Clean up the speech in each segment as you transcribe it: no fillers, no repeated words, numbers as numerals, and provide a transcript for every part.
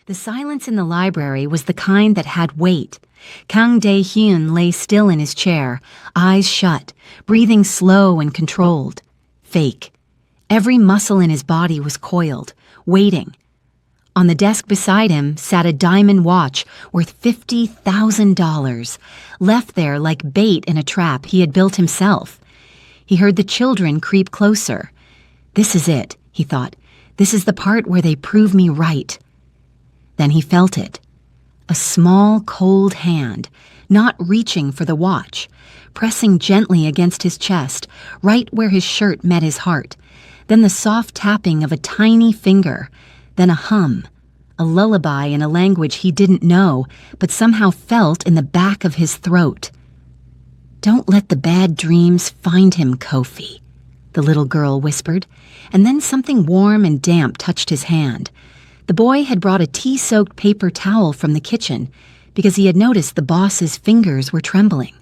The silence in the library was the kind that had weight. Kang Dae-hyun lay still in his chair, eyes shut, breathing slow and controlled. Fake. Every muscle in his body was coiled, waiting. On the desk beside him sat a diamond watch worth $50,000, left there like bait in a trap he had built himself. He heard the children creep closer. This is it, he thought. This is the part where they prove me right. Then he felt it. A small, cold hand, not reaching for the watch, pressing gently against his chest, right where his shirt met his heart. Then the soft tapping of a tiny finger. Then a hum, a lullaby in a language he didn't know, but somehow felt in the back of his throat. "Don't let the bad dreams find him, Kofi," the little girl whispered, and then something warm and damp touched his hand. The boy had brought a tea-soaked paper towel from the kitchen because he had noticed the boss's fingers were trembling.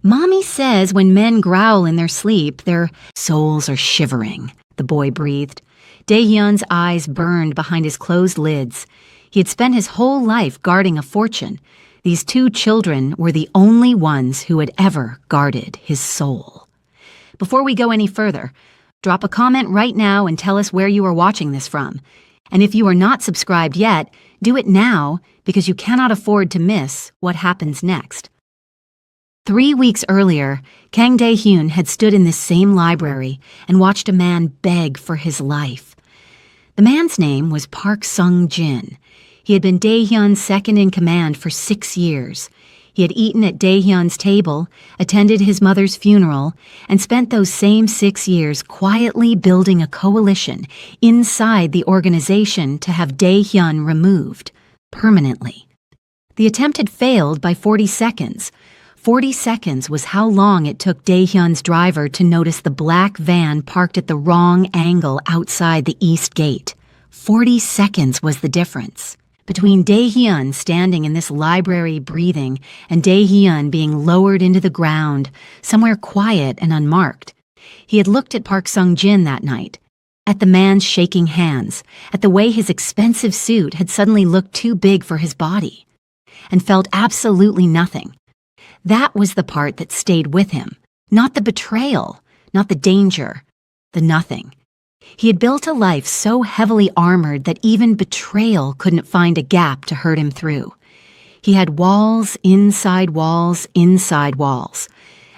"Mommy says when men growl in their sleep, their souls are shivering," the boy breathed. Dae-hyun's eyes burned behind his closed lids. He had spent his whole life guarding a fortune. These two children were the only ones who had ever guarded his soul. Before we go any further, drop a comment right now and tell us where you are watching this from. And if you are not subscribed yet, do it now because you cannot afford to miss what happens next. 3 weeks earlier, Kang Dae-hyun had stood in this same library and watched a man beg for his life. The man's name was Park Sung-jin. He had been Dae-hyun's second-in-command for 6 years. He had eaten at Dae-hyun's table, attended his mother's funeral, and spent those same 6 years quietly building a coalition inside the organization to have Dae-hyun removed, permanently. The attempt had failed by 40 seconds. 40 seconds was how long it took Dae-hyun's driver to notice the black van parked at the wrong angle outside the east gate. 40 seconds was the difference between Dae-hyun standing in this library breathing and Dae-hyun being lowered into the ground, somewhere quiet and unmarked. He had looked at Park Sung-jin that night, at the man's shaking hands, at the way his expensive suit had suddenly looked too big for his body, and felt absolutely nothing. That was the part that stayed with him, not the betrayal, not the danger, the nothing. He had built a life so heavily armored that even betrayal couldn't find a gap to hurt him through. He had walls, inside walls, inside walls.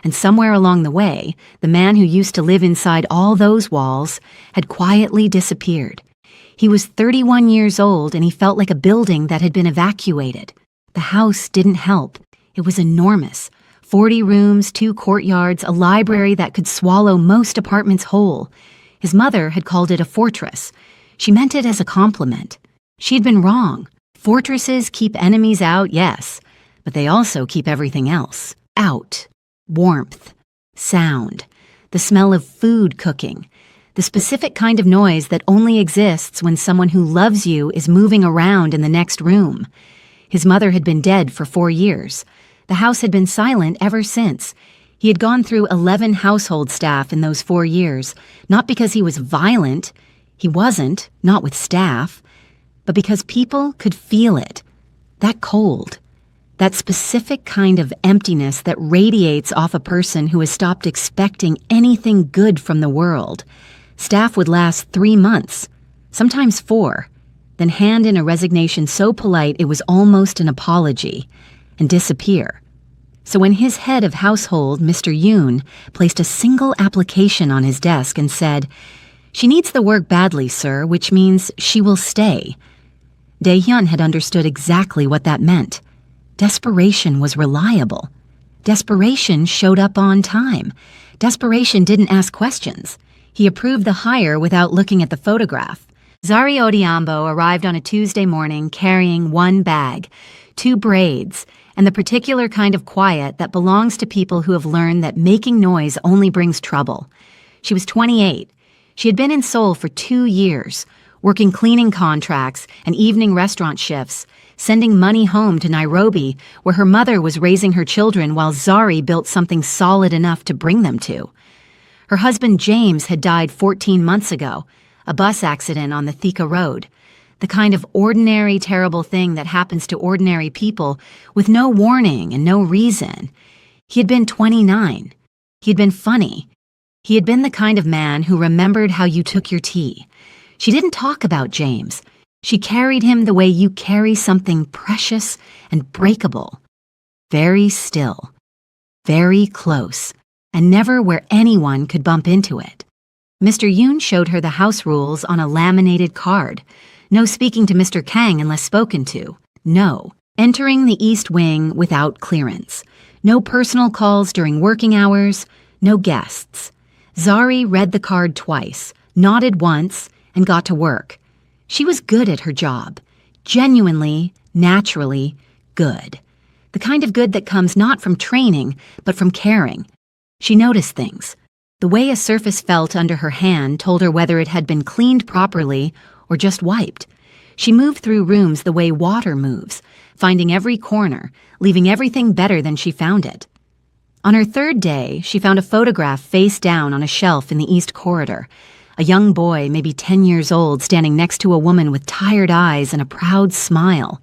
And somewhere along the way, the man who used to live inside all those walls had quietly disappeared. He was 31 years old and he felt like a building that had been evacuated. The house didn't help. It was enormous. 40 rooms, 2 courtyards, a library that could swallow most apartments whole. His mother had called it a fortress. She meant it as a compliment. She'd been wrong. Fortresses keep enemies out, yes, but they also keep everything else out. Warmth, sound, the smell of food cooking, the specific kind of noise that only exists when someone who loves you is moving around in the next room. His mother had been dead for 4 years. The house had been silent ever since. He had gone through 11 household staff in those 4 years, not because he was violent. He wasn't, not with staff, but because people could feel it. That cold, that specific kind of emptiness that radiates off a person who has stopped expecting anything good from the world. Staff would last 3 months, sometimes 4, then hand in a resignation so polite it was almost an apology, and disappear. So when his head of household, Mr. Yoon, placed a single application on his desk and said, "She needs the work badly, sir, which means she will stay," Dae-hyun had understood exactly what that meant. Desperation was reliable. Desperation showed up on time. Desperation didn't ask questions. He approved the hire without looking at the photograph. Zari Odiambo arrived on a Tuesday morning carrying 1 bag, 2 braids, and the particular kind of quiet that belongs to people who have learned that making noise only brings trouble. She was 28. She had been in Seoul for 2 years, working cleaning contracts and evening restaurant shifts, sending money home to Nairobi, where her mother was raising her children while Zari built something solid enough to bring them to. Her husband James had died 14 months ago, a bus accident on the Thika Road. the kind of ordinary, terrible thing that happens to ordinary people with no warning and no reason. He had been 29. He had been funny. He had been the kind of man who remembered how you took your tea. She didn't talk about James. She carried him the way you carry something precious and breakable. Very still, very close, and never where anyone could bump into it. Mr. Yoon showed her the house rules on a laminated card. No speaking to Mr. Kang unless spoken to. No. Entering the East Wing without clearance. No personal calls during working hours. No guests. Zari read the card twice, nodded once, and got to work. She was good at her job. Genuinely, naturally good. The kind of good that comes not from training, but from caring. She noticed things. The way a surface felt under her hand told her whether it had been cleaned properly or just wiped. She moved through rooms the way water moves, finding every corner, leaving everything better than she found it. On her third day, she found a photograph face down on a shelf in the East Corridor. A young boy, maybe 10 years old, standing next to a woman with tired eyes and a proud smile.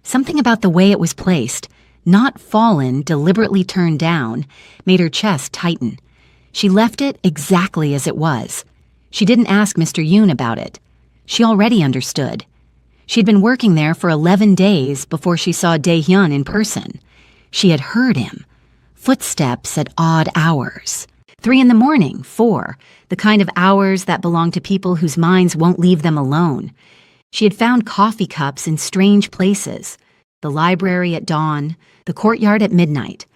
Something about the way it was placed, not fallen, deliberately turned down, made her chest tighten. She left it exactly as it was. She didn't ask Mr. Yoon about it. She already understood. She'd been working there for 11 days before she saw Dae-hyun in person. She had heard him. Footsteps at odd hours. 3 in the morning, 4, the kind of hours that belong to people whose minds won't leave them alone. She had found coffee cups in strange places. The library at dawn, the courtyard at midnight.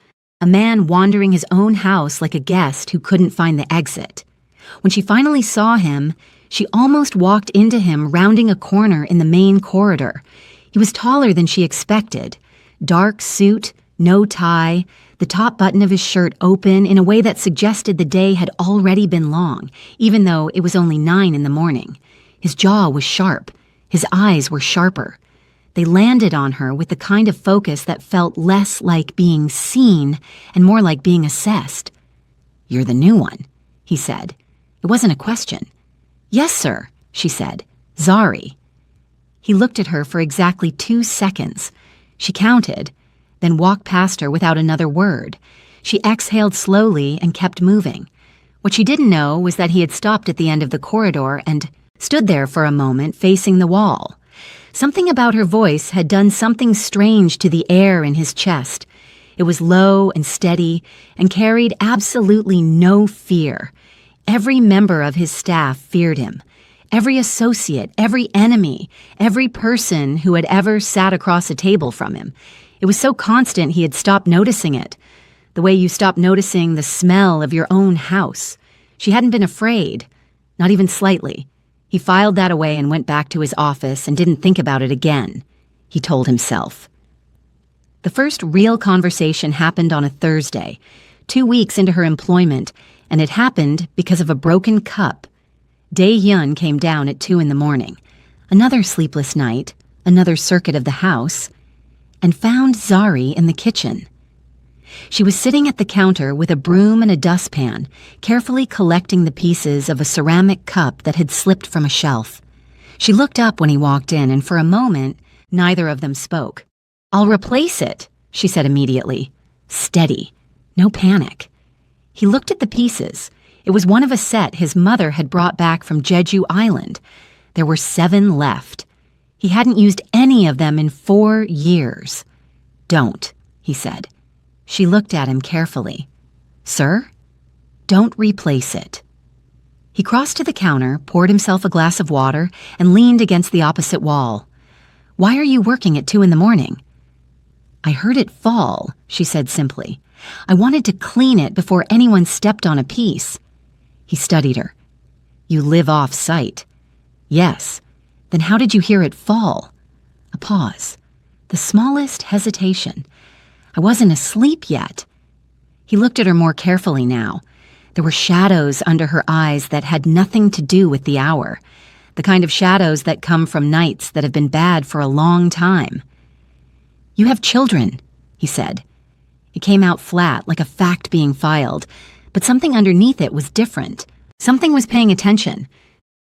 A man wandering his own house like a guest who couldn't find the exit. When she finally saw him, she almost walked into him rounding a corner in the main corridor. He was taller than she expected. Dark suit, no tie, the top button of his shirt open in a way that suggested the day had already been long, even though it was only 9 in the morning. His jaw was sharp. His eyes were sharper. They landed on her with the kind of focus that felt less like being seen and more like being assessed. "You're the new one," he said. It wasn't a question. "Yes, sir," she said. "Zari." He looked at her for exactly 2 seconds. She counted, then walked past her without another word. She exhaled slowly and kept moving. What she didn't know was that he had stopped at the end of the corridor and stood there for a moment facing the wall. Something about her voice had done something strange to the air in his chest. It was low and steady and carried absolutely no fear. Every member of his staff feared him. Every associate, every enemy, every person who had ever sat across a table from him. It was so constant he had stopped noticing it. The way you stop noticing the smell of your own house. She hadn't been afraid, not even slightly. He filed that away and went back to his office and didn't think about it again, he told himself. The first real conversation happened on a Thursday, 2 weeks into her employment, and it happened because of a broken cup. Dae-hyun came down at 2 in the morning, another sleepless night, another circuit of the house, and found Zari in the kitchen. She was sitting at the counter with a broom and a dustpan, carefully collecting the pieces of a ceramic cup that had slipped from a shelf. She looked up when he walked in, and for a moment, neither of them spoke. "I'll replace it," she said immediately. Steady. No panic. He looked at the pieces. It was one of a set his mother had brought back from Jeju Island. There were 7 left. He hadn't used any of them in 4 years. "Don't," he said. She looked at him carefully. "Sir? Don't replace it." He crossed to the counter, poured himself a glass of water, and leaned against the opposite wall. "Why are you working at 2 in the morning?" "I heard it fall," she said simply. "I wanted to clean it before anyone stepped on a piece." He studied her. "You live off-site." "Yes. Then how did you hear it fall?" A pause. The smallest hesitation. "I wasn't asleep yet." He looked at her more carefully now. There were shadows under her eyes that had nothing to do with the hour. The kind of shadows that come from nights that have been bad for a long time. "You have children," he said. It came out flat, like a fact being filed, but something underneath it was different. Something was paying attention.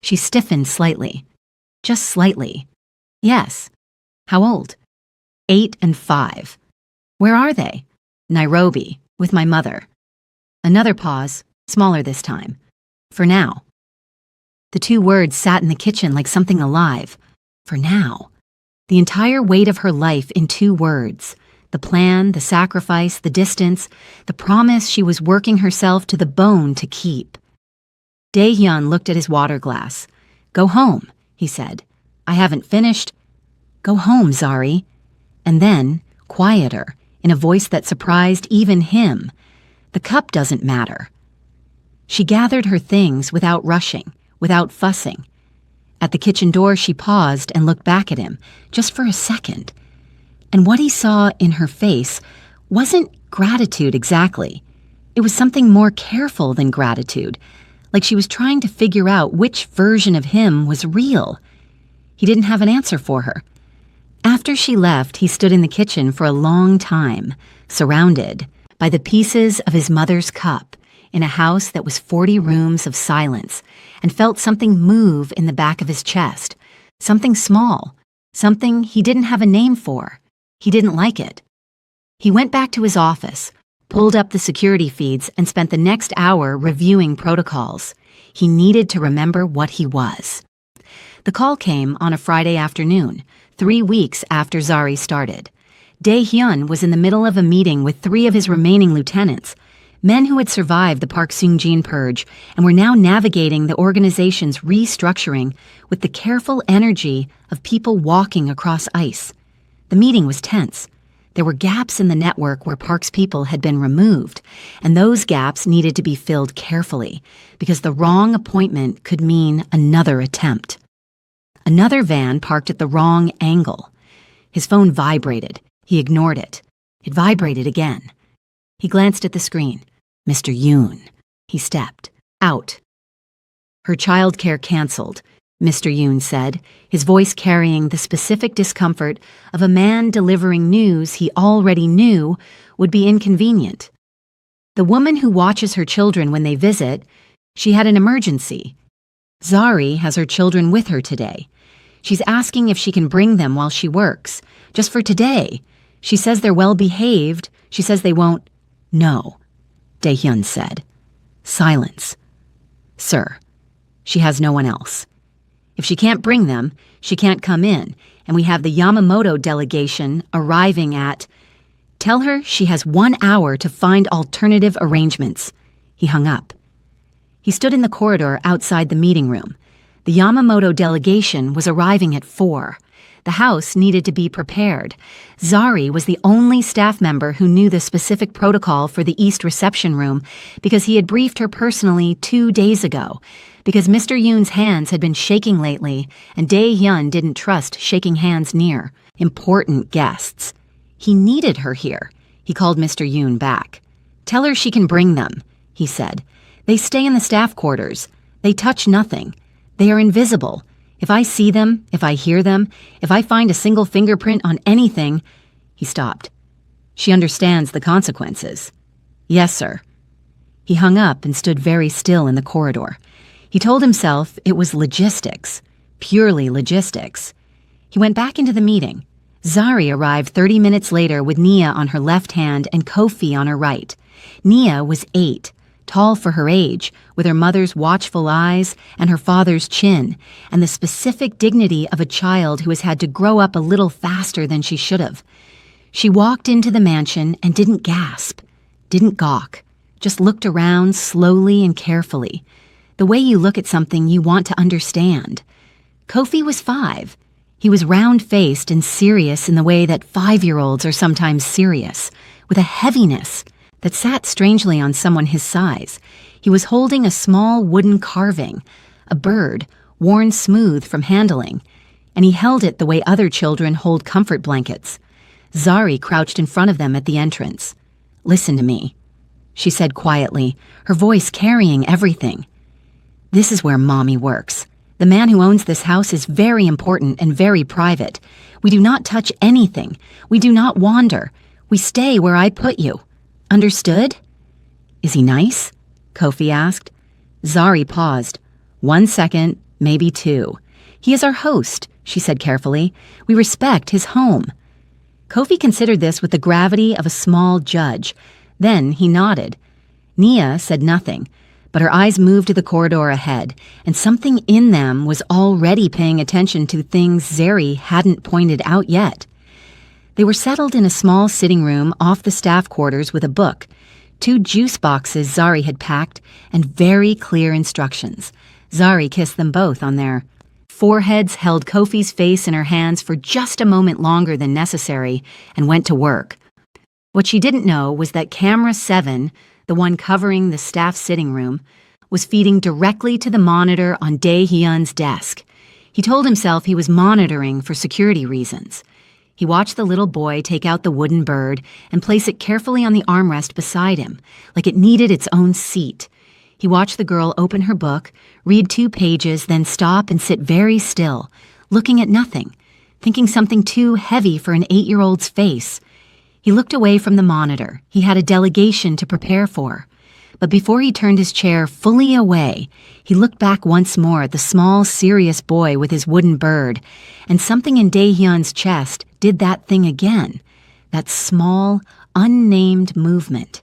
She stiffened slightly. Just slightly. Yes. How old? 8 and 5. Where are they? Nairobi, with my mother. Another pause, smaller this time. For now. The two words sat in the kitchen like something alive. For now. The entire weight of her life in 2 words. The plan, the sacrifice, the distance, the promise she was working herself to the bone to keep. Dae-hyun looked at his water glass. Go home, he said. I haven't finished. Go home, Zari. And then, quieter, in a voice that surprised even him. The cup doesn't matter. She gathered her things without rushing, without fussing. At the kitchen door, she paused and looked back at him, just for a second. And what he saw in her face wasn't gratitude exactly. It was something more careful than gratitude, like she was trying to figure out which version of him was real. He didn't have an answer for her. After she left, he stood in the kitchen for a long time, surrounded by the pieces of his mother's cup in a house that was 40 rooms of silence, and felt something move in the back of his chest, something small, something he didn't have a name for. He didn't like it. He went back to his office, pulled up the security feeds, and spent the next hour reviewing protocols. He needed to remember what he was. The call came on a Friday afternoon, 3 weeks after Zari started. Dae-hyun was in the middle of a meeting with 3 of his remaining lieutenants, men who had survived the Park Seung-jin purge and were now navigating the organization's restructuring with the careful energy of people walking across ice. The meeting was tense. There were gaps in the network where Park's people had been removed, and those gaps needed to be filled carefully, because the wrong appointment could mean another attempt. Another van parked at the wrong angle. His phone vibrated. He ignored it. It vibrated again. He glanced at the screen. Mr. Yoon. He stepped. Out. Her childcare canceled, Mr. Yoon said, his voice carrying the specific discomfort of a man delivering news he already knew would be inconvenient. The woman who watches her children when they visit, she had an emergency. Zari has her children with her today. She's asking if she can bring them while she works, just for today. She says they're well behaved. She says they won't. No, Dae-hyun said. Silence. Sir, she has no one else. If she can't bring them, she can't come in, and we have the Yamamoto delegation arriving at... Tell her she has 1 hour to find alternative arrangements. He hung up. He stood in the corridor outside the meeting room. The Yamamoto delegation was arriving at 4. The house needed to be prepared. Zari was the only staff member who knew the specific protocol for the East reception room because he had briefed her personally 2 days ago, because Mr. Yoon's hands had been shaking lately and Dae-hyun didn't trust shaking hands near important guests. He needed her here. He called Mr. Yoon back. Tell her she can bring them, he said. They stay in the staff quarters. They touch nothing. They are invisible. If I see them, if I hear them, if I find a single fingerprint on anything... He stopped. She understands the consequences. Yes, sir. He hung up and stood very still in the corridor. He told himself it was logistics, purely logistics. He went back into the meeting. Zari arrived 30 minutes later with Nia on her left hand and Kofi on her right. Nia was 8. Tall for her age, with her mother's watchful eyes and her father's chin, and the specific dignity of a child who has had to grow up a little faster than she should have. She walked into the mansion and didn't gasp, didn't gawk, just looked around slowly and carefully, the way you look at something you want to understand. Kofi was 5. He was round-faced and serious in the way that 5-year-olds are sometimes serious, with a heaviness that sat strangely on someone his size. He was holding a small wooden carving, a bird, worn smooth from handling, and he held it the way other children hold comfort blankets. Zari crouched in front of them at the entrance. Listen to me, she said quietly, her voice carrying everything. This is where Mommy works. The man who owns this house is very important and very private. We do not touch anything. We do not wander. We stay where I put you. Understood? Is he nice? Kofi asked. Zari paused. 1 second, maybe 2. He is our host, she said carefully. "We respect his home." Kofi considered this with the gravity of a small judge. Then he nodded. Nia said nothing, but her eyes moved to the corridor ahead, and something in them was already paying attention to things Zeri hadn't pointed out yet. They were settled in a small sitting room off the staff quarters with a book, 2 juice boxes Zari had packed, and very clear instructions. Zari kissed them both on their foreheads, held Kofi's face in her hands for just a moment longer than necessary, and went to work. What she didn't know was that camera 7, the one covering the staff sitting room, was feeding directly to the monitor on Dae-hyun's desk. He told himself he was monitoring for security reasons. He watched the little boy take out the wooden bird and place it carefully on the armrest beside him, like it needed its own seat. He watched the girl open her book, read 2 pages, then stop and sit very still, looking at nothing, thinking something too heavy for an 8-year-old's face. He looked away from the monitor. He had a delegation to prepare for. But before he turned his chair fully away, he looked back once more at the small, serious boy with his wooden bird, and something in Dae-hyun's chest did that thing again, that small, unnamed movement.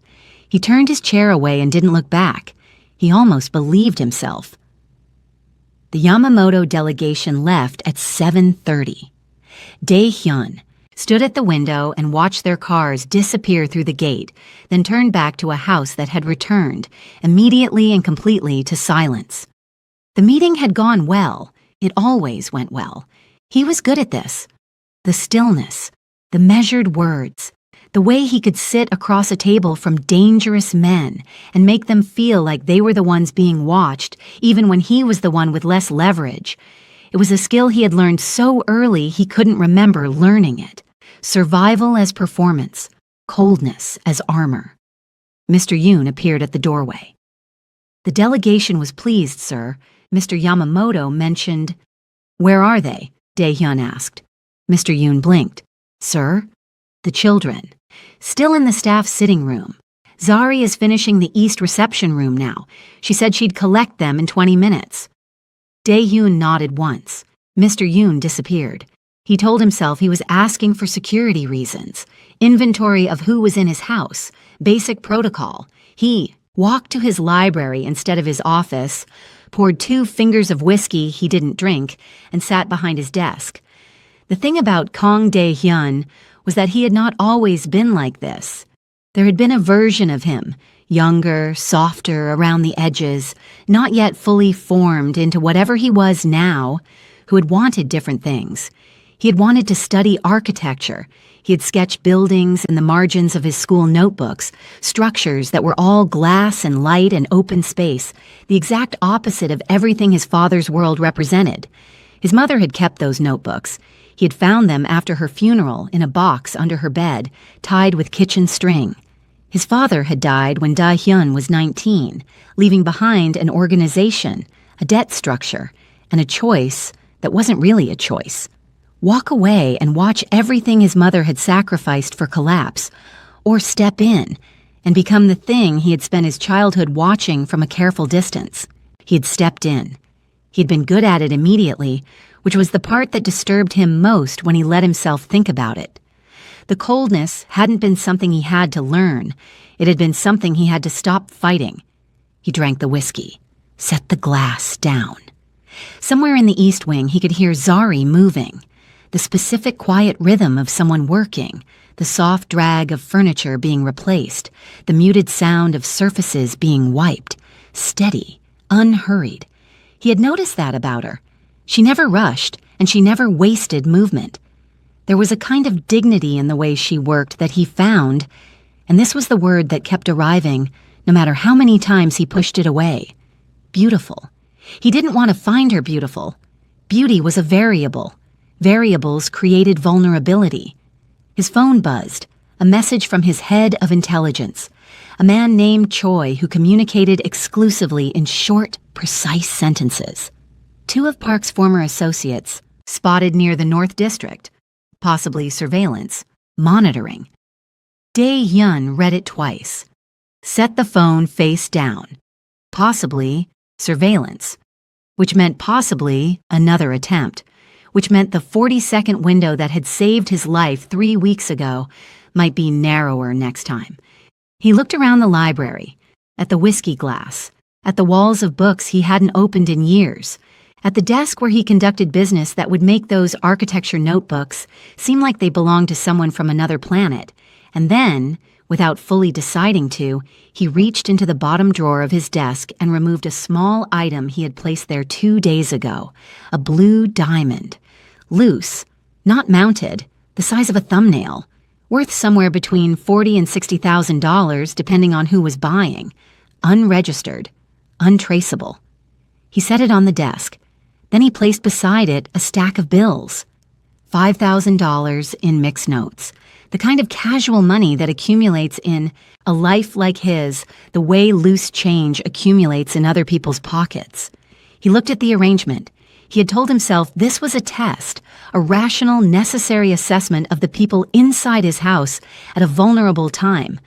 He turned his chair away and didn't look back. He almost believed himself. The Yamamoto delegation left at 7:30. Dae-hyun stood at the window and watched their cars disappear through the gate, then turned back to a house that had returned, immediately and completely, to silence. The meeting had gone well. It always went well. He was good at this. The stillness, the measured words, the way he could sit across a table from dangerous men and make them feel like they were the ones being watched, even when he was the one with less leverage. It was a skill he had learned so early he couldn't remember learning it. Survival as performance, coldness as armor. Mr. Yoon appeared at the doorway. "The delegation was pleased, sir. Mr. Yamamoto mentioned—" "Where are they?" Dae-hyun asked. Mr. Yoon blinked. "Sir?" "The children. Still in the staff sitting room. Zari is finishing the East reception room now. She said she'd collect them in 20 minutes. Dae-hyun nodded once. Mr. Yoon disappeared. He told himself he was asking for security reasons, inventory of who was in his house, basic protocol. He walked to his library instead of his office, poured 2 fingers of whiskey he didn't drink, and sat behind his desk. The thing about Kang Dae-hyun was that he had not always been like this. There had been a version of him, younger, softer around the edges, not yet fully formed into whatever he was now, who had wanted different things. He had wanted to study architecture. He had sketched buildings in the margins of his school notebooks, structures that were all glass and light and open space, the exact opposite of everything his father's world represented. His mother had kept those notebooks. He had found them after her funeral in a box under her bed, tied with kitchen string. His father had died when Dae-hyun was 19, leaving behind an organization, a debt structure, and a choice that wasn't really a choice. Walk away and watch everything his mother had sacrificed for collapse, or step in and become the thing he had spent his childhood watching from a careful distance. He had stepped in. He had been good at it immediately, which was the part that disturbed him most when he let himself think about it. The coldness hadn't been something he had to learn. It had been something he had to stop fighting. He drank the whiskey, set the glass down. Somewhere in the East Wing, he could hear Zari moving, the specific quiet rhythm of someone working, the soft drag of furniture being replaced, the muted sound of surfaces being wiped, steady, unhurried. He had noticed that about her. She never rushed, and she never wasted movement. There was a kind of dignity in the way she worked that he found, and this was the word that kept arriving, no matter how many times he pushed it away. Beautiful. He didn't want to find her beautiful. Beauty was a variable. Variables created vulnerability. His phone buzzed, a message from his head of intelligence, a man named Choi who communicated exclusively in short, precise sentences. 2 of Park's former associates, spotted near the North District, possibly surveillance, monitoring. Dae-hyun read it twice. Set the phone face down. Possibly surveillance, which meant possibly another attempt, which meant the 40-second window that had saved his life 3 weeks ago might be narrower next time. He looked around the library, at the whiskey glass, at the walls of books he hadn't opened in years, at the desk where he conducted business that would make those architecture notebooks seem like they belonged to someone from another planet, and then, without fully deciding to, he reached into the bottom drawer of his desk and removed a small item he had placed there 2 days ago, a blue diamond. Loose, not mounted, the size of a thumbnail, worth somewhere between $40,000 and $60,000 depending on who was buying, unregistered, untraceable. He set it on the desk. Then he placed beside it a stack of bills. $5,000 in mixed notes, the kind of casual money that accumulates in a life like his the way loose change accumulates in other people's pockets. He looked at the arrangement. He had told himself this was a test, a rational, necessary assessment of the people inside his house at a vulnerable time.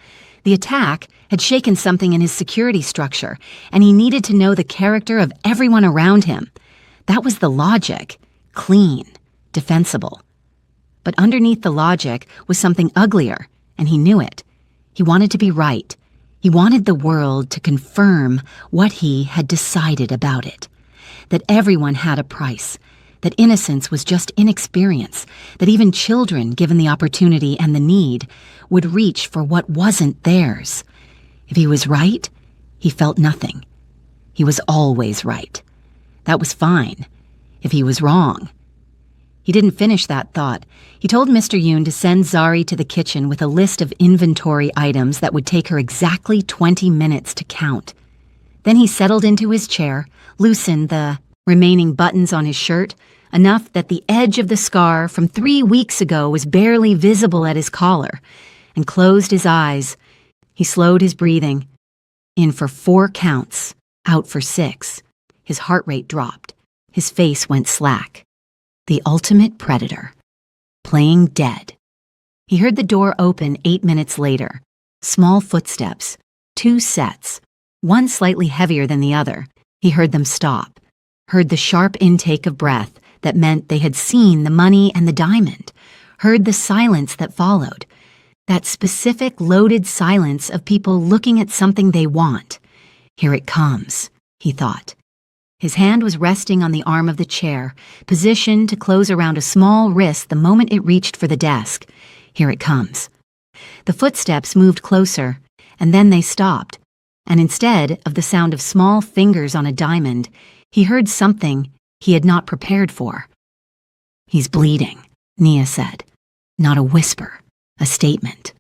The attack had shaken something in his security structure, and he needed to know the character of everyone around him. That was the logic, clean, defensible. But underneath the logic was something uglier, and he knew it. He wanted to be right. He wanted the world to confirm what he had decided about it. That everyone had a price, that innocence was just inexperience, that even children, given the opportunity and the need, would reach for what wasn't theirs. If he was right, he felt nothing. He was always right. That was fine. If he was wrong. He didn't finish that thought. He told Mr. Yoon to send Zari to the kitchen with a list of inventory items that would take her exactly 20 minutes to count. Then he settled into his chair, loosened the remaining buttons on his shirt, enough that the edge of the scar from 3 weeks ago was barely visible at his collar, and closed his eyes. He slowed his breathing. In for 4 counts, out for 6. His heart rate dropped. His face went slack. The ultimate predator. Playing dead. He heard the door open 8 minutes later. Small footsteps. 2 sets. One slightly heavier than the other. He heard them stop. Heard the sharp intake of breath that meant they had seen the money and the diamond. Heard the silence that followed. That specific loaded silence of people looking at something they want. Here it comes, he thought. His hand was resting on the arm of the chair, positioned to close around a small wrist the moment it reached for the desk. Here it comes. The footsteps moved closer, and then they stopped, and instead of the sound of small fingers on a diamond, he heard something he had not prepared for. He's bleeding, Nia said. Not a whisper, a statement.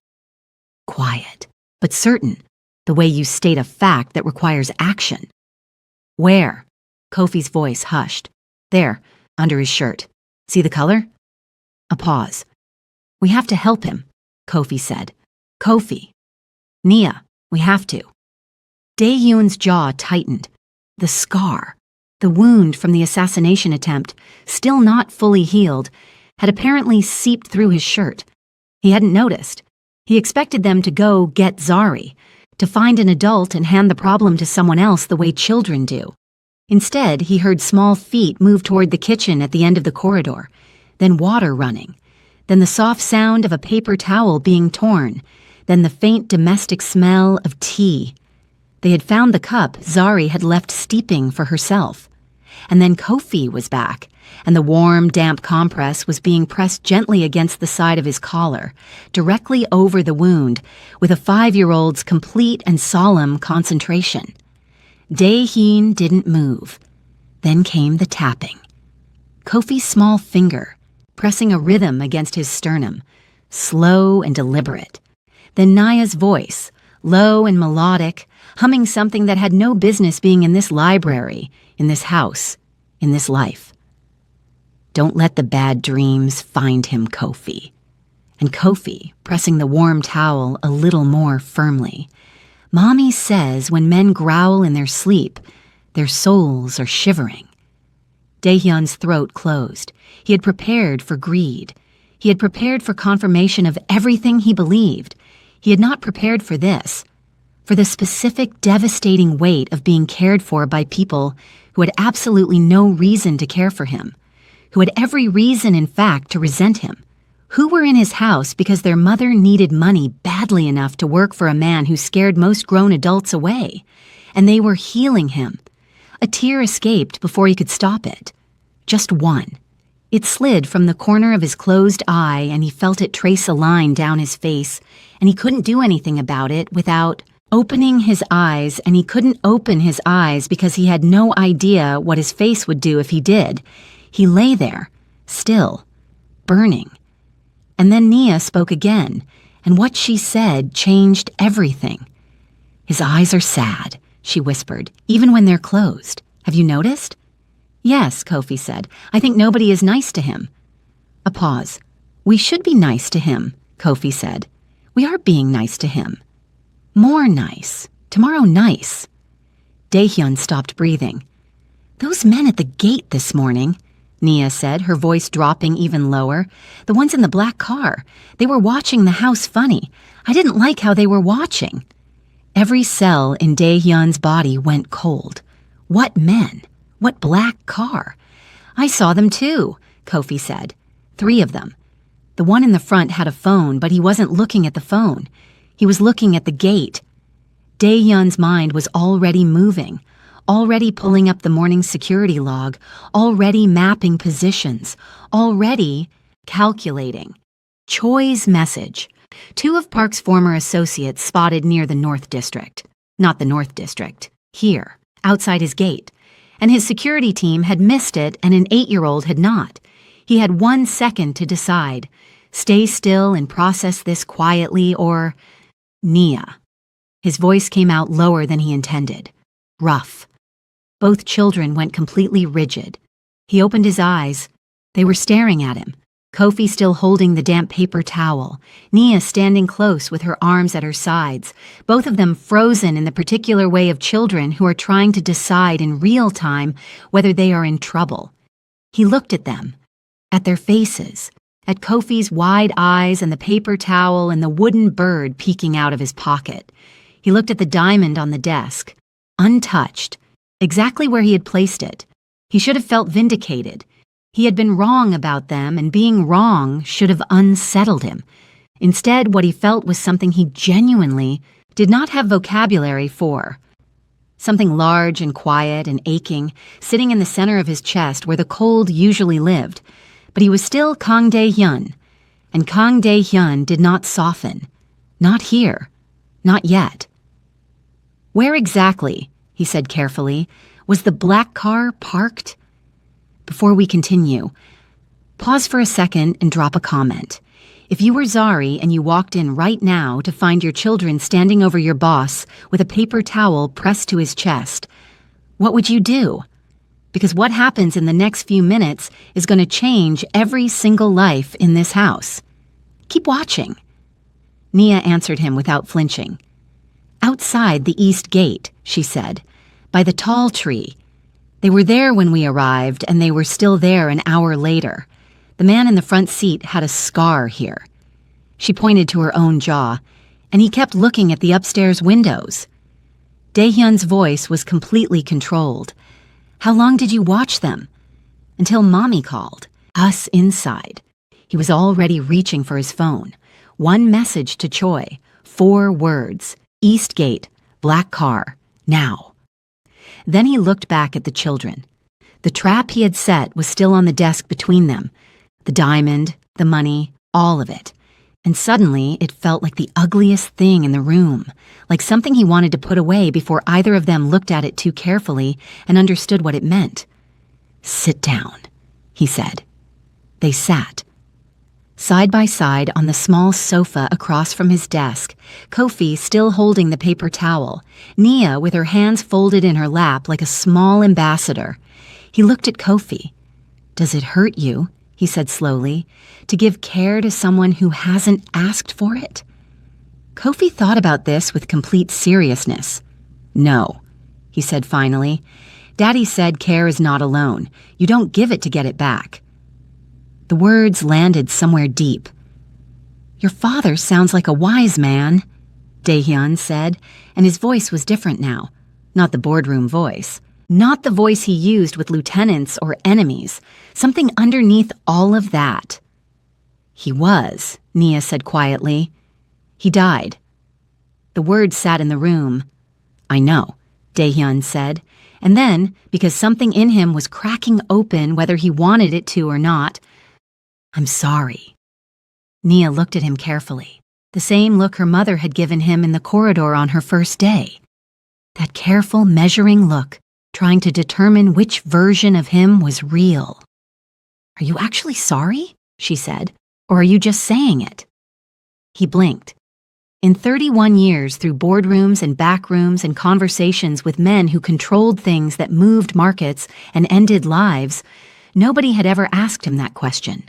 Quiet, but certain, the way you state a fact that requires action. Where? Kofi's voice hushed. There, under his shirt. See the color? A pause. We have to help him, Kofi said. Kofi. Nia, we have to. Dae-yoon's jaw tightened. The scar, the wound from the assassination attempt, still not fully healed, had apparently seeped through his shirt. He hadn't noticed. He expected them to go get Zari, to find an adult and hand the problem to someone else the way children do. Instead, he heard small feet move toward the kitchen at the end of the corridor, then water running, then the soft sound of a paper towel being torn, then the faint domestic smell of tea. They had found the cup Zari had left steeping for herself. And then Kofi was back, and the warm, damp compress was being pressed gently against the side of his collar, directly over the wound, with a 5-year-old's complete and solemn concentration. Dae-hyun didn't move. Then came the tapping. Kofi's small finger, pressing a rhythm against his sternum, slow and deliberate. Then Naya's voice, low and melodic, humming something that had no business being in this library, in this house, in this life. Don't let the bad dreams find him, Kofi. And Kofi, pressing the warm towel a little more firmly. Mommy says when men growl in their sleep, their souls are shivering. Dae-hyun's throat closed. He had prepared for greed. He had prepared for confirmation of everything he believed. He had not prepared for this, for the specific devastating weight of being cared for by people who had absolutely no reason to care for him, who had every reason, in fact, to resent him, who were in his house because their mother needed money badly enough to work for a man who scared most grown adults away, and they were healing him. A tear escaped before he could stop it. Just one. It slid from the corner of his closed eye, and he felt it trace a line down his face, and he couldn't do anything about it without opening his eyes, and he couldn't open his eyes because he had no idea what his face would do if he did. He lay there, still, burning. And then Nia spoke again, and what she said changed everything. "His eyes are sad," she whispered, "even when they're closed. Have you noticed?" "Yes," Kofi said. "I think nobody is nice to him." A pause. "We should be nice to him," Kofi said. "We are being nice to him. More nice. Tomorrow nice." Daehyun stopped breathing. "Those men at the gate this morning," Nia said, her voice dropping even lower. "The ones in the black car. They were watching the house funny. I didn't like how they were watching." Every cell in Daehyun's body went cold. What men? What black car? "I saw them too," Kofi said. 3 of them. The one in the front had a phone, but he wasn't looking at the phone. He was looking at the gate. Daehyun's mind was already moving, already pulling up the morning security log, already mapping positions, already calculating. Choi's message. 2 of Park's former associates spotted near the North District. Not the North District. Here, outside his gate. And his security team had missed it and an 8-year-old had not. He had 1 second to decide. Stay still and process this quietly or... Nia. His voice came out lower than he intended. Rough. Both children went completely rigid. He opened his eyes. They were staring at him. Kofi still holding the damp paper towel. Nia standing close with her arms at her sides. Both of them frozen in the particular way of children who are trying to decide in real time whether they are in trouble. He looked at them. At their faces. At Kofi's wide eyes and the paper towel and the wooden bird peeking out of his pocket. He looked at the diamond on the desk. Untouched. Exactly where he had placed it. He should have felt vindicated. He had been wrong about them, and being wrong should have unsettled him. Instead, what he felt was something he genuinely did not have vocabulary for. Something large and quiet and aching, sitting in the center of his chest where the cold usually lived. But he was still Kang Dae-hyun, and Kang Dae-hyun did not soften. Not here. Not yet. "Where exactly," he said carefully, "was the black car parked?" Before we continue, pause for a second and drop a comment. If you were Zari and you walked in right now to find your children standing over your boss with a paper towel pressed to his chest, what would you do? Because what happens in the next few minutes is going to change every single life in this house. Keep watching. Nia answered him without flinching. "Outside the east gate," she said, "by the tall tree. They were there when we arrived, and they were still there an hour later. The man in the front seat had a scar here." She pointed to her own jaw, "and he kept looking at the upstairs windows." Daehyun's voice was completely controlled. "How long did you watch them?" "Until Mommy called. Us inside." He was already reaching for his phone. 1 message to Choi. 4 words. East gate. Black car. Now. Then he looked back at the children. The trap he had set was still on the desk between them. The diamond, the money, all of it. And suddenly it felt like the ugliest thing in the room, like something he wanted to put away before either of them looked at it too carefully and understood what it meant. "Sit down," he said. They sat. Side by side on the small sofa across from his desk, Kofi still holding the paper towel, Nia with her hands folded in her lap like a small ambassador. He looked at Kofi. "Does it hurt you," he said slowly, "to give care to someone who hasn't asked for it?" Kofi thought about this with complete seriousness. "No," he said finally. "Daddy said care is not a loan. You don't give it to get it back." The words landed somewhere deep. "Your father sounds like a wise man," Daehyun said, and his voice was different now. Not the boardroom voice, Not the voice he used with lieutenants or enemies, something underneath all of that. He was, Nia said quietly. He died. The words sat in the room. I know, Dae-hyun said, and then, because something in him was cracking open whether he wanted it to or not, I'm sorry. Nia looked at him carefully, the same look her mother had given him in the corridor on her first day. That careful, measuring look, trying to determine which version of him was real. Are you actually sorry? She said, or are you just saying it? He blinked. In 31 years through boardrooms and back rooms and conversations with men who controlled things that moved markets and ended lives, nobody had ever asked him that question.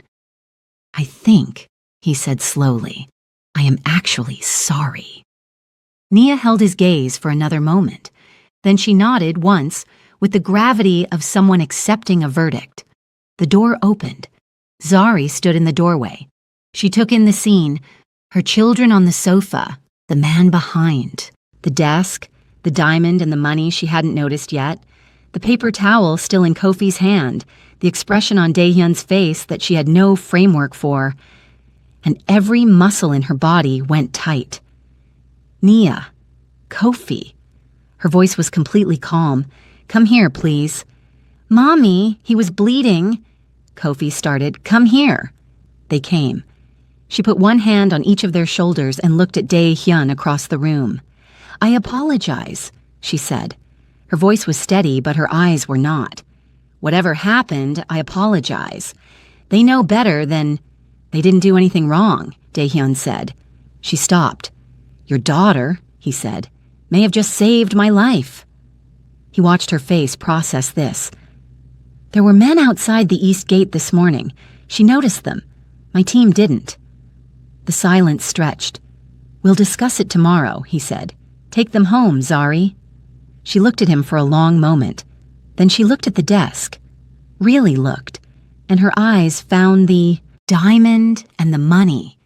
I think, he said slowly, I am actually sorry. Nia held his gaze for another moment. Then she nodded once, with the gravity of someone accepting a verdict. The door opened. Zari stood in the doorway. She took in the scene, her children on the sofa, the man behind, the desk, the diamond and the money she hadn't noticed yet, the paper towel still in Kofi's hand, the expression on Dae-hyun's face that she had no framework for, and every muscle in her body went tight. Nia, Kofi. Her voice was completely calm. Come here, please. Mommy, he was bleeding. Kofi started. Come here. They came. She put one hand on each of their shoulders and looked at Dae-hyun across the room. I apologize, she said. Her voice was steady, but her eyes were not. Whatever happened, I apologize. They know better than... They didn't do anything wrong, Dae-hyun said. She stopped. Your daughter, he said, may have just saved my life. He watched her face process this. There were men outside the east gate this morning. She noticed them. My team didn't. The silence stretched. We'll discuss it tomorrow, he said. Take them home, Zari. She looked at him for a long moment. Then she looked at the desk. Really looked. And her eyes found the diamond and the money.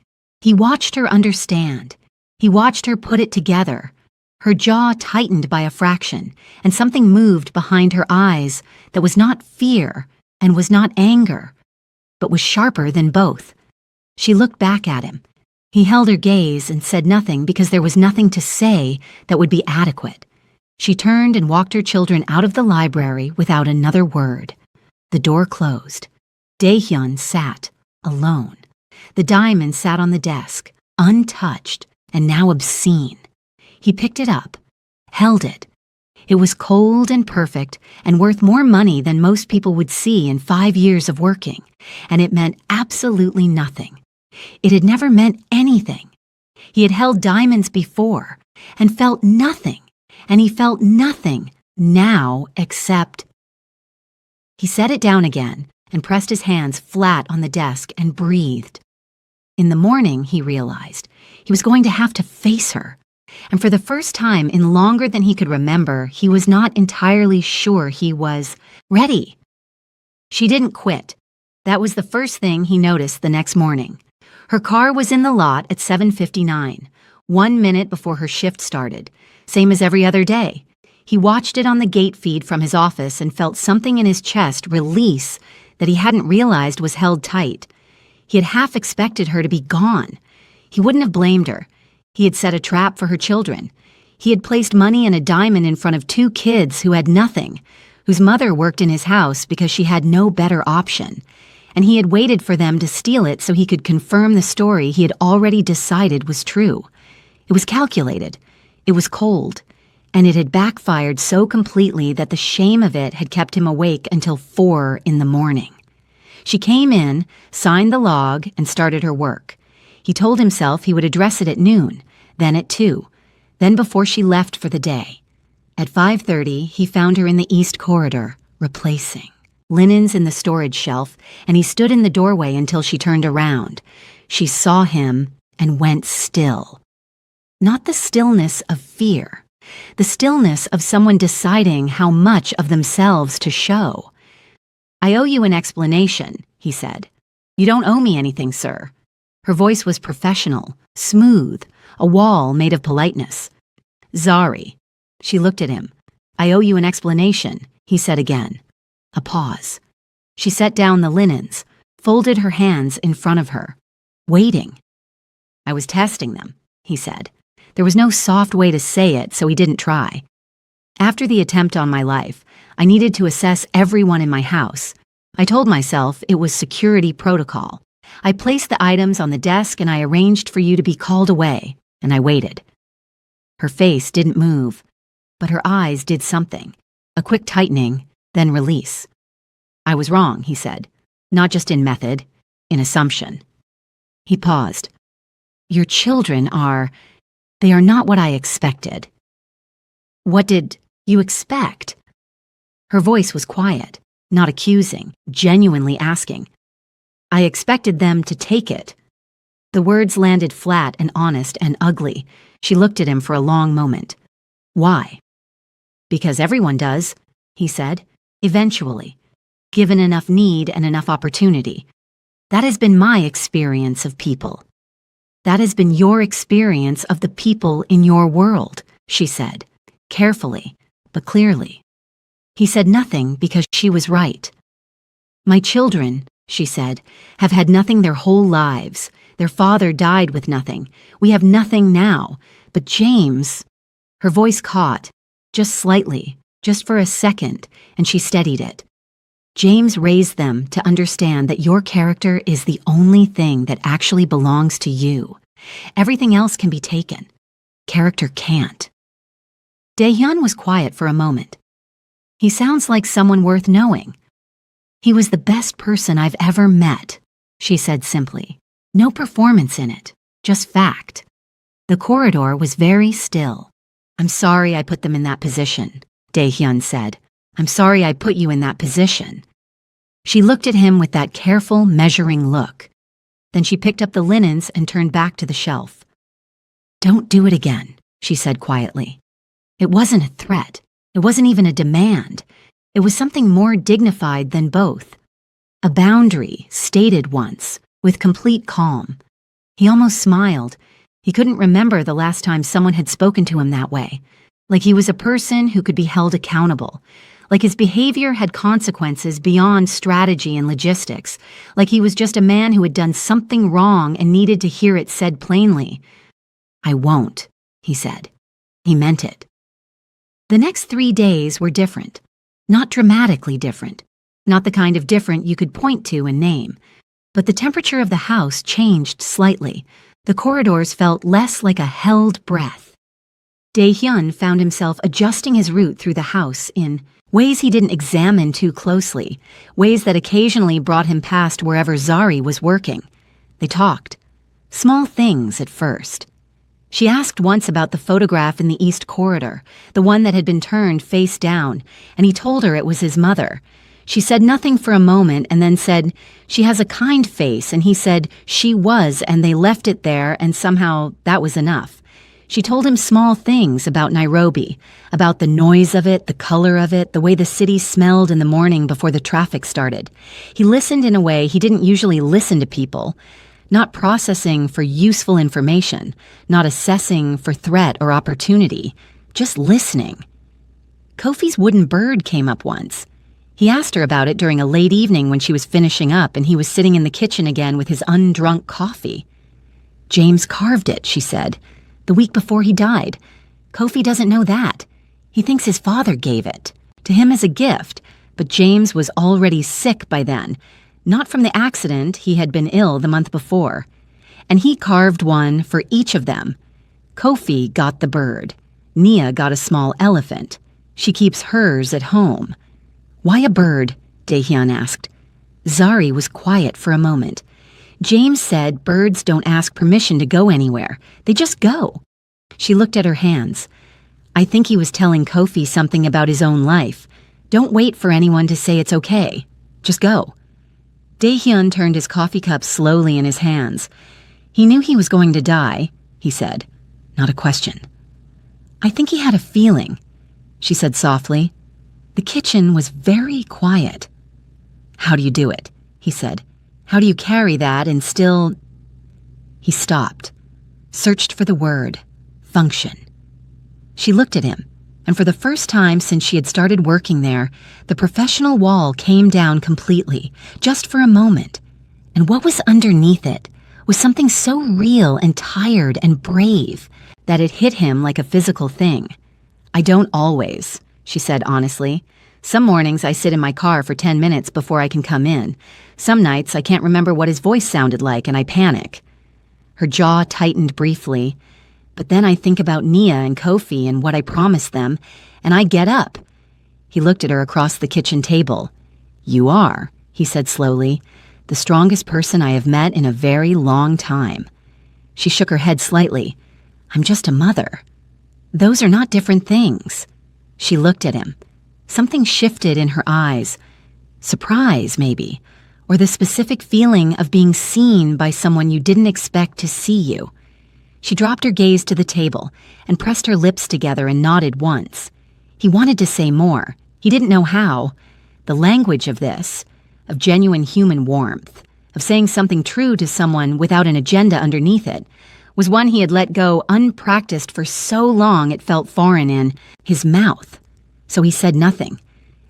He watched her understand. He watched her put it together. Her jaw tightened by a fraction, and something moved behind her eyes that was not fear and was not anger, but was sharper than both. She looked back at him. He held her gaze and said nothing because there was nothing to say that would be adequate. She turned and walked her children out of the library without another word. The door closed. Dae-hyun sat, alone. The diamond sat on the desk, untouched and now obscene. He picked it up, held it. It was cold and perfect and worth more money than most people would see in 5 years of working, and it meant absolutely nothing. It had never meant anything. He had held diamonds before and felt nothing, and he felt nothing now except... He set it down again and pressed his hands flat on the desk and breathed. In the morning, he realized, he was going to have to face her. And for the first time in longer than he could remember, he was not entirely sure he was ready. She didn't quit. That was the first thing he noticed the next morning. Her car was in the lot at 7:59, 1 minute before her shift started, same as every other day. He watched it on the gate feed from his office and felt something in his chest release that he hadn't realized was held tight. He had half expected her to be gone. He wouldn't have blamed her. He had set a trap for her children. He had placed money and a diamond in front of 2 kids who had nothing, whose mother worked in his house because she had no better option. And he had waited for them to steal it so he could confirm the story he had already decided was true. It was calculated. It was cold. And it had backfired so completely that the shame of it had kept him awake until 4 in the morning. She came in, signed the log, and started her work. He told himself he would address it at noon, then at 2, then before she left for the day. At 5:30, he found her in the east corridor, replacing. Linens in the storage shelf, and he stood in the doorway until she turned around. She saw him and went still. Not the stillness of fear, the stillness of someone deciding how much of themselves to show. I owe you an explanation, he said. You don't owe me anything, sir. Her voice was professional, smooth, a wall made of politeness. Zari. She looked at him. I owe you an explanation, he said again. A pause. She set down the linens, folded her hands in front of her, waiting. I was testing them, he said. There was no soft way to say it, so he didn't try. After the attempt on my life, I needed to assess everyone in my house. I told myself it was security protocol. I placed the items on the desk and I arranged for you to be called away, and I waited. Her face didn't move, but her eyes did something. A quick tightening, then release. I was wrong, he said. Not just in method, in assumption. He paused. Your children they are not what I expected. What did you expect? Her voice was quiet, not accusing, genuinely asking. I expected them to take it. The words landed flat and honest and ugly. She looked at him for a long moment. Why? Because everyone does, he said, eventually, given enough need and enough opportunity. That has been my experience of people. That has been your experience of the people in your world, she said, carefully, but clearly. He said nothing because she was right. My children, she said, have had nothing their whole lives. Their father died with nothing. We have nothing now. But James, her voice caught, just slightly, just for a second, and she steadied it. James raised them to understand that your character is the only thing that actually belongs to you. Everything else can be taken. Character can't. Dae-hyun was quiet for a moment. He sounds like someone worth knowing. He was the best person I've ever met, she said simply. No performance in it, just fact. The corridor was very still. I'm sorry I put them in that position, Dae-hyun said. I'm sorry I put you in that position. She looked at him with that careful, measuring look. Then she picked up the linens and turned back to the shelf. Don't do it again, she said quietly. It wasn't a threat. It wasn't even a demand. It was something more dignified than both. A boundary, stated once, with complete calm. He almost smiled. He couldn't remember the last time someone had spoken to him that way. Like he was a person who could be held accountable. Like his behavior had consequences beyond strategy and logistics. Like he was just a man who had done something wrong and needed to hear it said plainly. I won't, he said. He meant it. The next 3 days were different. Not dramatically different. Not the kind of different you could point to and name. But the temperature of the house changed slightly. The corridors felt less like a held breath. Dae-hyun found himself adjusting his route through the house in ways he didn't examine too closely, ways that occasionally brought him past wherever Zari was working. They talked. Small things at first. She asked once about the photograph in the East Corridor, the one that had been turned face down, and he told her it was his mother. She said nothing for a moment and then said, she has a kind face, and he said she was, and they left it there, and somehow that was enough. She told him small things about Nairobi, about the noise of it, the color of it, the way the city smelled in the morning before the traffic started. He listened in a way he didn't usually listen to people, not processing for useful information, not assessing for threat or opportunity, just listening. Kofi's wooden bird came up once. He asked her about it during a late evening when she was finishing up and he was sitting in the kitchen again with his undrunk coffee. James carved it, she said, the week before he died. Kofi doesn't know that. He thinks his father gave it, to him as a gift, but James was already sick by then. Not from the accident, he had been ill the month before. And he carved one for each of them. Kofi got the bird. Nia got a small elephant. She keeps hers at home. Why a bird? Dae-hyun asked. Zari was quiet for a moment. James said birds don't ask permission to go anywhere. They just go. She looked at her hands. I think he was telling Kofi something about his own life. Don't wait for anyone to say it's okay. Just go. Dae-hyun turned his coffee cup slowly in his hands. He knew he was going to die, he said. Not a question. I think he had a feeling, she said softly. The kitchen was very quiet. How do you do it? He said. How do you carry that and still... He stopped, searched for the word, function. She looked at him. And for the first time since she had started working there, the professional wall came down completely, just for a moment. And what was underneath it was something so real and tired and brave that it hit him like a physical thing. "I don't always," she said honestly. "Some mornings I sit in my car for 10 minutes before I can come in. Some nights I can't remember what his voice sounded like and I panic." Her jaw tightened briefly. "But then I think about Nia and Kofi and what I promised them, and I get up." He looked at her across the kitchen table. "You are," he said slowly, "the strongest person I have met in a very long time." She shook her head slightly. "I'm just a mother." "Those are not different things." She looked at him. Something shifted in her eyes. Surprise, maybe, or the specific feeling of being seen by someone you didn't expect to see you. She dropped her gaze to the table and pressed her lips together and nodded once. He wanted to say more. He didn't know how. The language of this, of genuine human warmth, of saying something true to someone without an agenda underneath it, was one he had let go unpracticed for so long it felt foreign in his mouth. So he said nothing.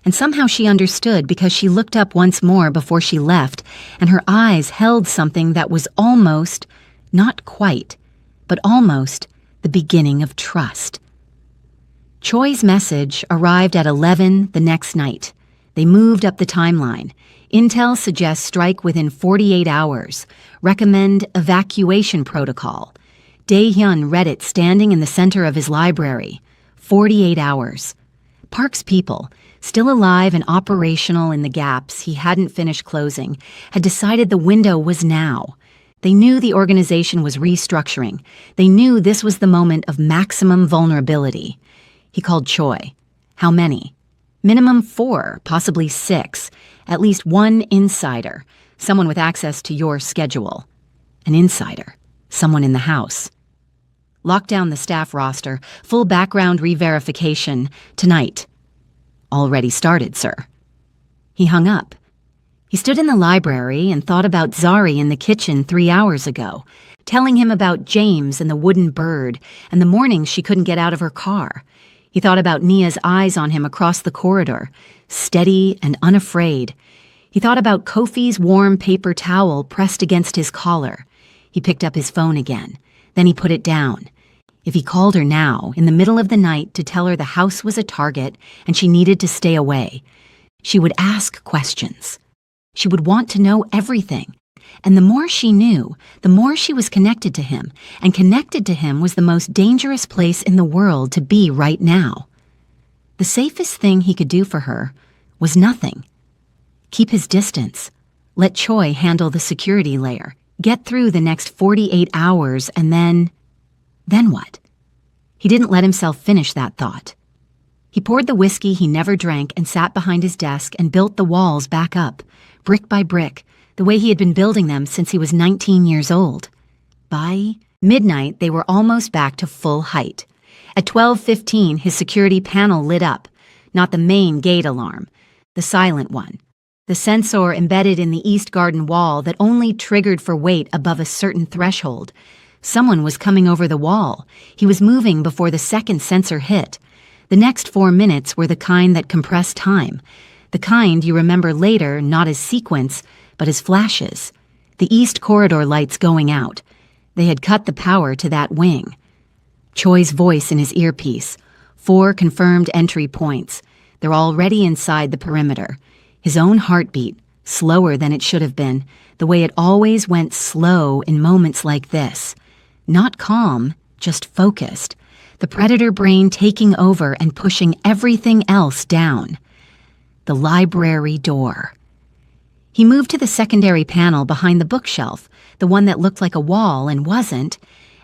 And somehow she understood because she looked up once more before she left, and her eyes held something that was almost, not quite, but almost the beginning of trust. Choi's message arrived at 11 the next night. They moved up the timeline. Intel suggests strike within 48 hours. Recommend evacuation protocol. Dae-hyun read it standing in the center of his library. 48 hours. Park's people, still alive and operational in the gaps he hadn't finished closing, had decided the window was now. They knew the organization was restructuring. They knew this was the moment of maximum vulnerability. He called Choi. How many? Minimum 4, possibly 6. At least one insider, someone with access to your schedule. An insider, someone in the house. Lock down the staff roster, full background re-verification, tonight. Already started, sir. He hung up. He stood in the library and thought about Zari in the kitchen 3 hours ago, telling him about James and the wooden bird, and the mornings she couldn't get out of her car. He thought about Nia's eyes on him across the corridor, steady and unafraid. He thought about Kofi's warm paper towel pressed against his collar. He picked up his phone again. Then he put it down. If he called her now, in the middle of the night, to tell her the house was a target and she needed to stay away, she would ask questions. She would want to know everything. And the more she knew, the more she was connected to him, and connected to him was the most dangerous place in the world to be right now. The safest thing he could do for her was nothing. Keep his distance. Let Choi handle the security layer. Get through the next 48 hours and then what? He didn't let himself finish that thought. He poured the whiskey he never drank and sat behind his desk and built the walls back up, brick by brick, the way he had been building them since he was 19 years old. By midnight, they were almost back to full height. At 12:15, his security panel lit up, not the main gate alarm, the silent one, the sensor embedded in the east garden wall that only triggered for weight above a certain threshold. Someone was coming over the wall. He was moving before the second sensor hit. The next 4 minutes were the kind that compressed time, the kind you remember later not as sequence, but as flashes. The east corridor lights going out. They had cut the power to that wing. Choi's voice in his earpiece. 4 confirmed entry points. They're already inside the perimeter. His own heartbeat, slower than it should have been, the way it always went slow in moments like this. Not calm, just focused. The predator brain taking over and pushing everything else down. The library door. He moved to the secondary panel behind the bookshelf, the one that looked like a wall and wasn't,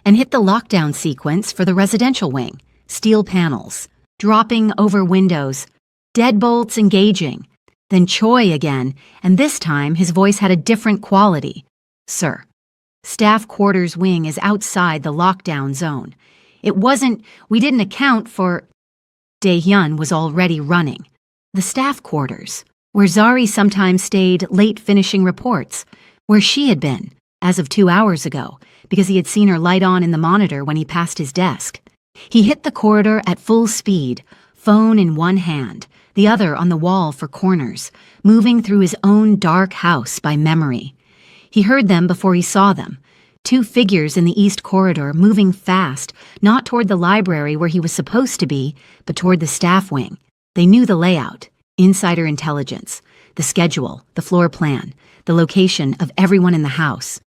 and hit the lockdown sequence for the residential wing. Steel panels, dropping over windows, deadbolts engaging. Then Choi again, and this time his voice had a different quality. "Sir, staff quarters wing is outside the lockdown zone. We didn't account for..." Dae-hyun was already running. The staff quarters, where Zari sometimes stayed late finishing reports, where she had been, as of 2 hours ago, because he had seen her light on in the monitor when he passed his desk. He hit the corridor at full speed, phone in one hand, the other on the wall for corners, moving through his own dark house by memory. He heard them before he saw them. Two figures in the east corridor moving fast, not toward the library where he was supposed to be, but toward the staff wing. They knew the layout, insider intelligence, the schedule, the floor plan, the location of everyone in the house.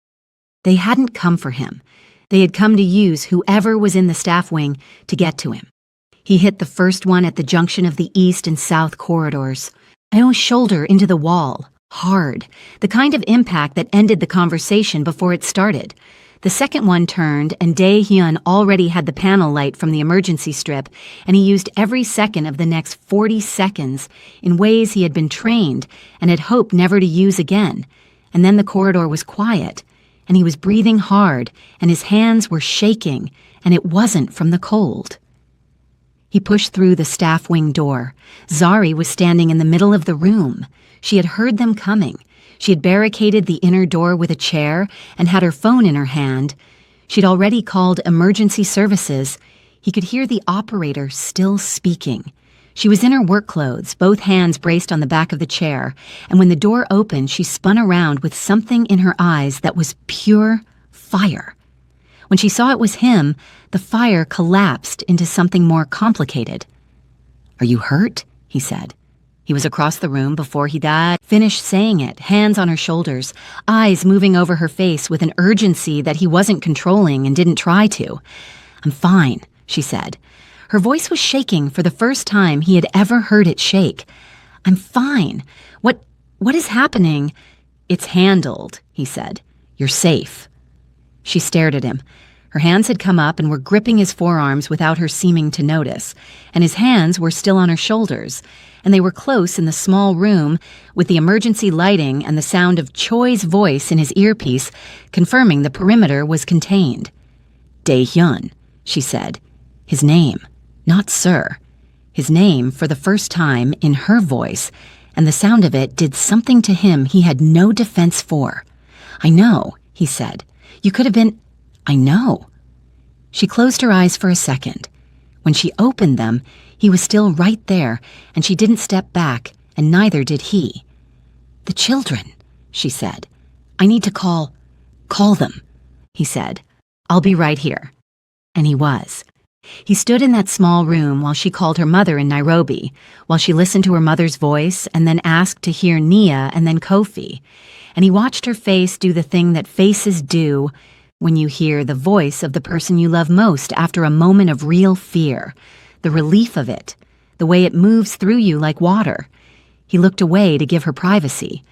They hadn't come for him. They had come to use whoever was in the staff wing to get to him. He hit the first one at the junction of the east and south corridors. A shoulder into the wall, hard, the kind of impact that ended the conversation before it started. The second one turned, and Dae-hyun already had the panel light from the emergency strip, and he used every second of the next 40 seconds in ways he had been trained and had hoped never to use again. And then the corridor was quiet, and he was breathing hard, and his hands were shaking, and it wasn't from the cold. He pushed through the staff wing door. Zari was standing in the middle of the room. She had heard them coming. She had barricaded the inner door with a chair and had her phone in her hand. She'd already called emergency services. He could hear the operator still speaking. She was in her work clothes, both hands braced on the back of the chair, and when the door opened, she spun around with something in her eyes that was pure fire. When she saw it was him, the fire collapsed into something more complicated. "Are you hurt?" he said. He was across the room before he finished saying it, hands on her shoulders, eyes moving over her face with an urgency that he wasn't controlling and didn't try to. "I'm fine," she said. Her voice was shaking for the first time he had ever heard it shake. "I'm fine. What is happening?" "It's handled," he said. "You're safe." She stared at him. Her hands had come up and were gripping his forearms without her seeming to notice, and his hands were still on her shoulders, and they were close in the small room with the emergency lighting and the sound of Choi's voice in his earpiece confirming the perimeter was contained. "Dae-hyun," she said. His name, not sir. His name for the first time in her voice, and the sound of it did something to him he had no defense for. "I know," he said. "You could have been—" "I know." She closed her eyes for a second. When she opened them, he was still right there, and she didn't step back, and neither did he. "The children," she said. "I need to call them," he said. "I'll be right here." And he was. He stood in that small room while she called her mother in Nairobi, while she listened to her mother's voice and then asked to hear Nia and then Kofi, and he watched her face do the thing that faces do when you hear the voice of the person you love most after a moment of real fear, the relief of it, the way it moves through you like water. He looked away to give her privacy.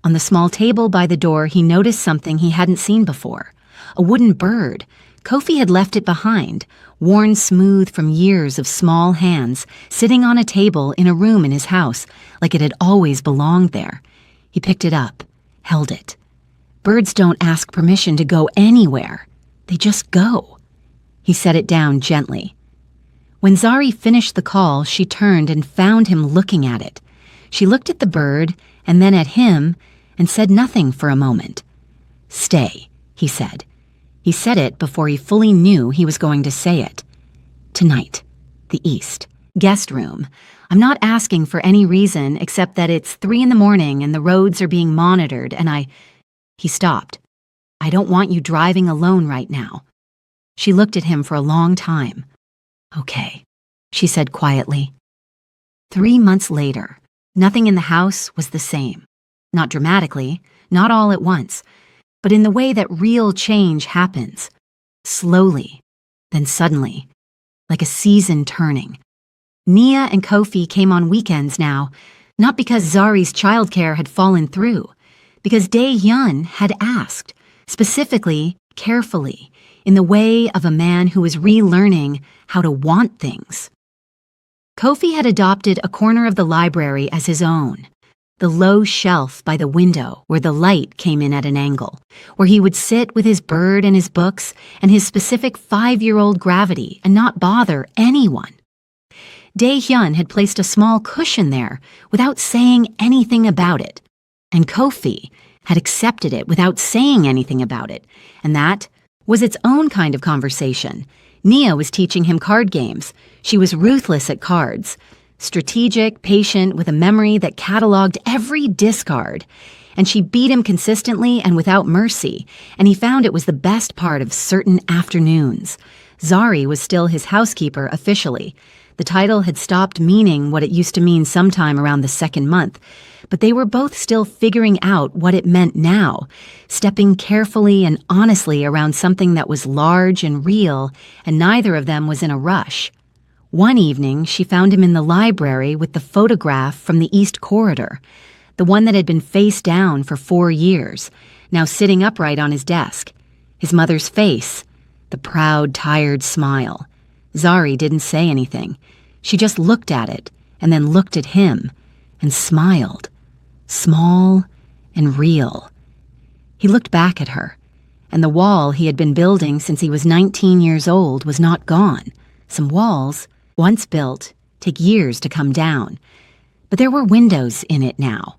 On the small table by the door, he noticed something he hadn't seen before. A wooden bird. Kofi had left it behind, worn smooth from years of small hands, sitting on a table in a room in his house, like it had always belonged there. He picked it up, held it. Birds don't ask permission to go anywhere. They just go. He set it down gently. When Zari finished the call, she turned and found him looking at it. She looked at the bird and then at him and said nothing for a moment. "Stay," he said. He said it before he fully knew he was going to say it. "Tonight, the East, guest room. I'm not asking for any reason except that it's 3 a.m. and the roads are being monitored and He stopped. "I don't want you driving alone right now." She looked at him for a long time. "Okay," she said quietly. 3 months later, nothing in the house was the same. Not dramatically, not all at once, but in the way that real change happens. Slowly, then suddenly, like a season turning. Nia and Kofi came on weekends now, not because Zari's childcare had fallen through, because Dae-hyun had asked, specifically, carefully, in the way of a man who was relearning how to want things. Kofi had adopted a corner of the library as his own, the low shelf by the window where the light came in at an angle, where he would sit with his bird and his books and his specific 5-year-old gravity and not bother anyone. Dae-hyun had placed a small cushion there without saying anything about it, and Kofi had accepted it without saying anything about it, and that was its own kind of conversation. Nia was teaching him card games. She was ruthless at cards, strategic, patient, with a memory that cataloged every discard. And she beat him consistently and without mercy, and he found it was the best part of certain afternoons. Zari was still his housekeeper officially. The title had stopped meaning what it used to mean sometime around the second month, but they were both still figuring out what it meant now, stepping carefully and honestly around something that was large and real, and neither of them was in a rush. One evening, she found him in the library with the photograph from the East Corridor, the one that had been face down for 4 years, now sitting upright on his desk. His mother's face, the proud, tired smile. Zari didn't say anything. She just looked at it, and then looked at him, and smiled. Small and real. He looked back at her, and the wall he had been building since he was 19 years old was not gone. Some walls, once built, take years to come down. But there were windows in it now,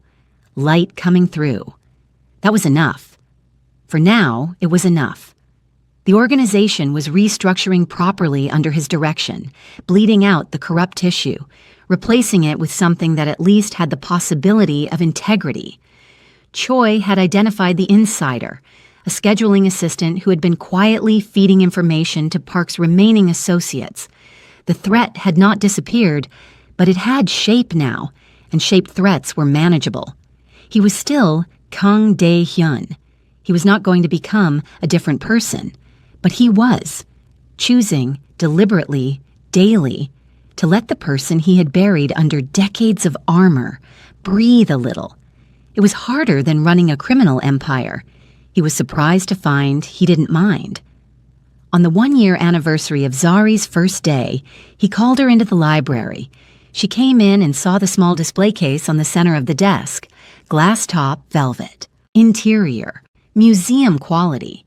light coming through. That was enough. For now, it was enough. The organization was restructuring properly under his direction, bleeding out the corrupt tissue, replacing it with something that at least had the possibility of integrity. Choi had identified the insider, a scheduling assistant who had been quietly feeding information to Park's remaining associates. The threat had not disappeared, but it had shape now, and shaped threats were manageable. He was still Kang Dae-hyun. He was not going to become a different person, but he was, choosing deliberately, daily, to let the person he had buried under decades of armor breathe a little. It was harder than running a criminal empire. He was surprised to find he didn't mind. On the 1-year anniversary of Zari's first day, he called her into the library. She came in and saw the small display case on the center of the desk. Glass top, velvet. Interior, museum quality.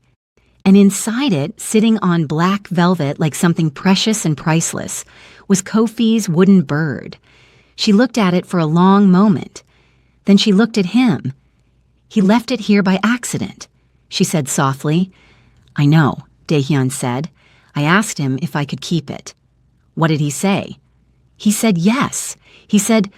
And inside it, sitting on black velvet like something precious and priceless, was Kofi's wooden bird. She looked at it for a long moment. Then she looked at him. "He left it here by accident," she said softly. "I know," Dae-hyun said. "I asked him if I could keep it." "What did he say?" "He said yes. He said—"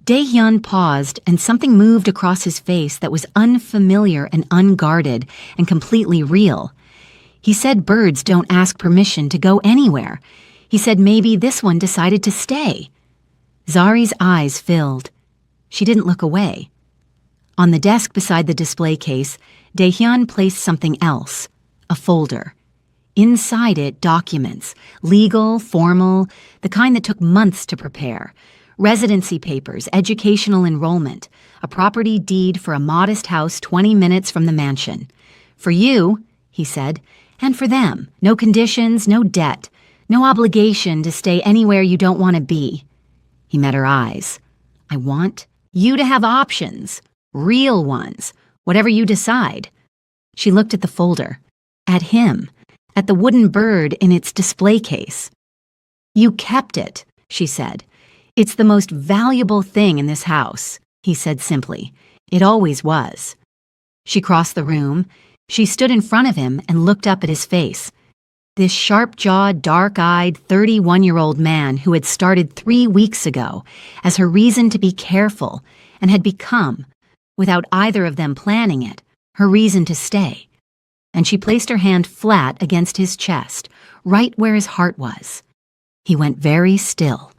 Dae-hyun paused, and something moved across his face that was unfamiliar and unguarded and completely real. "He said birds don't ask permission to go anywhere. He said maybe this one decided to stay." Zari's eyes filled. She didn't look away. On the desk beside the display case, Dae-hyun placed something else, a folder. Inside it, documents, legal, formal, the kind that took months to prepare. Residency papers, educational enrollment, a property deed for a modest house 20 minutes from the mansion. "For you," he said, "and for them. No conditions, no debt, no obligation to stay anywhere you don't want to be." He met her eyes. "I want you to have options, real ones, whatever you decide." She looked at the folder, at him, at the wooden bird in its display case. "You kept it," she said. "It's the most valuable thing in this house," he said simply. "It always was." She crossed the room. She stood in front of him and looked up at his face. This sharp-jawed, dark-eyed, 31-year-old man who had started 3 weeks ago as her reason to be careful and had become, without either of them planning it, her reason to stay. And she placed her hand flat against his chest, right where his heart was. He went very still.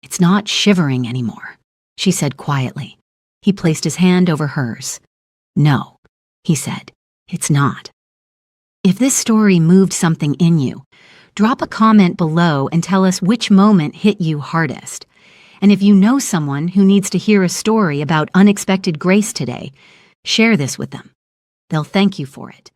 "It's not shivering anymore," she said quietly. He placed his hand over hers. "No," he said, "it's not." If this story moved something in you, drop a comment below and tell us which moment hit you hardest. And if you know someone who needs to hear a story about unexpected grace today, share this with them. They'll thank you for it.